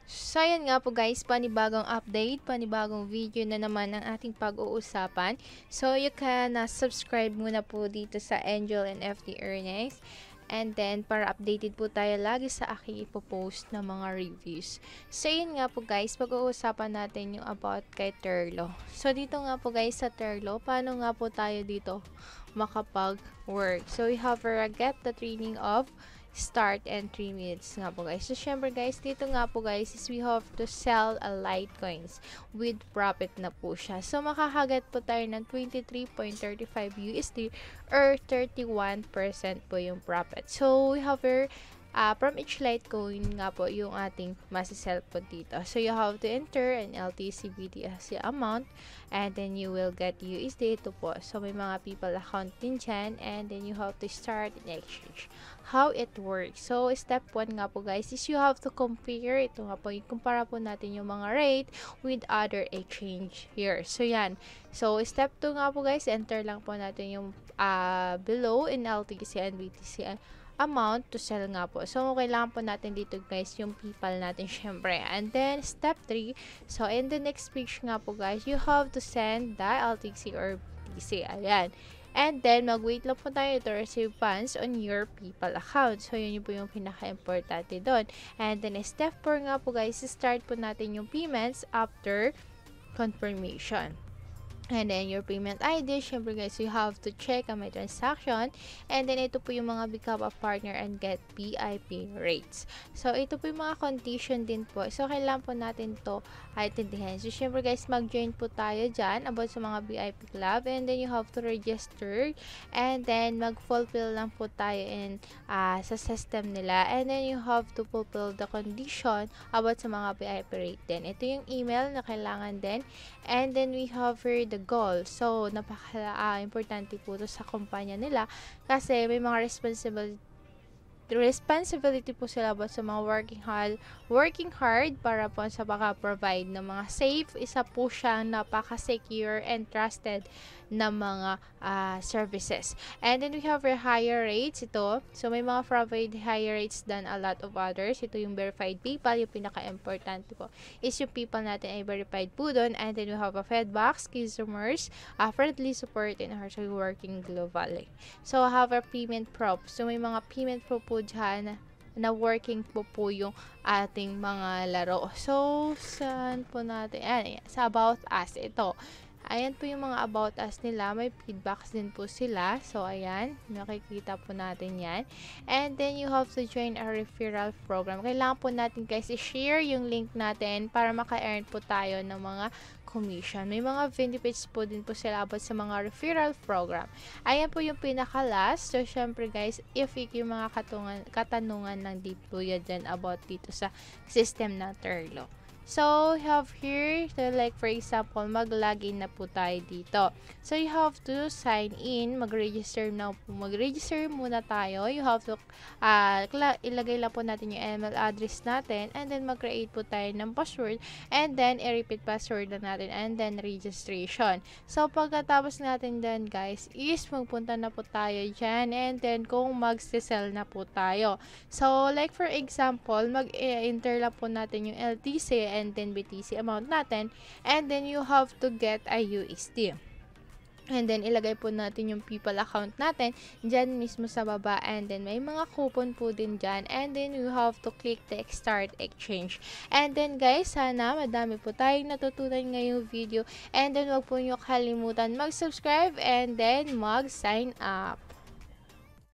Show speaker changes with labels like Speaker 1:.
Speaker 1: So, ayan nga po guys, panibagong update, panibagong video na naman ang ating pag-uusapan. So, you can subscribe muna po dito sa Angel and FT Earnings. And then, para updated po tayo lagi sa aking ipopost na mga reviews. So, yun nga po guys, pag-uusapan natin yung about kay Terlo. So, dito nga po guys sa Terlo, paano nga po tayo dito makapag-work? So, we have to get the training of start and 3 minutes nga po guys. So, syempre guys, dito nga po guys is we have to sell a Litecoins with profit na po siya. So, makakagat po tayo ng 23.35 USD or 31% po yung profit. So, we have from each Litecoin nga po yung ating masisell po dito. So, you have to enter an LTC BTC amount and then you will get USD ito po. So, may mga people account din dyan and then you have to start an exchange. How it works. So, step 1 nga po guys is you have to compare. Ito nga po, kumpara po natin yung mga rate with other exchange here. So, yan. So, step 2 nga po guys, enter lang po natin yung below in LTC and BTC amount to sell nga po. So, kailangan po natin dito guys yung PayPal natin syempre. And then, step 3. So, in the next page nga po guys, you have to send the LTC or BTC. Ayan. And then, mag-wait lang po tayo to receive funds on your PayPal account. So, yun po yung pinaka-importante doon. And then, step 4 nga po guys, start po natin yung payments after confirmation. And then, your payment ID, syempre guys, you have to check ang my transaction. And then, ito po yung mga become a partner and get VIP rates. So, ito po yung mga condition din po. So, kailangan po natin to intindihan. So, syempre guys, mag-join po tayo dyan about sa mga VIP club. And then, you have to register. And then, mag-fulfill lang po tayo in sa system nila. And then, you have to fulfill the condition about sa mga VIP rate din. Ito yung email na kailangan din. And then, we have the goal. So, napaka-importante po ito sa kumpanya nila kasi may mga responsibility po sila about sa mga working hard para po sa provide ng mga safe. Isa po siyang napaka-secure and trusted na mga services. And then we have our higher rates ito. So, may mga provide higher rates than a lot of others. Ito yung verified PayPal. Yung pinaka-importante po is yung PayPal natin ay verified po doon. And then we have a Fedbox, customers, friendly support, and also working globally. So, we have our payment prop. So, may mga payment prop po dyan na working po yung ating mga laro. So, saan po natin? Ayan, sa About Us. Ito. Ayan po yung mga About Us nila. May feedbacks din po sila. So, ayan. Nakikita po natin yan. And then, you have to join a referral program. Kailangan po natin guys i-share yung link natin para maka-earn po tayo ng mga commission. May mga benefits po din po sila about sa mga referral program. Ayan po yung pinaka-last. So, syempre guys, if yung mga katanungan ng deep po yan dyan about dito sa system ng Terlo. So, you have here, so like for example, mag-login na po tayo dito. So, you have to sign in, mag-register muna tayo. You have to, ilagay lang po natin yung email address natin, and then mag-create po tayo ng password, and then i-repeat password na natin, and then registration. So, pagkatapos natin dyan, guys, is magpunta na po tayo dyan, and then kung mag-sell na po tayo. So, like for example, mag-enter lang po natin yung LTC, and then BTC amount natin, and then you have to get a USD. And then, ilagay po natin yung PayPal account natin dyan mismo sa baba. And then, may mga coupon po din dyan. And then, you have to click the Start Exchange. And then, guys, sana madami po tayong natutunan ngayong video. And then, wag po nyo kalimutan mag-subscribe and then mag-sign up.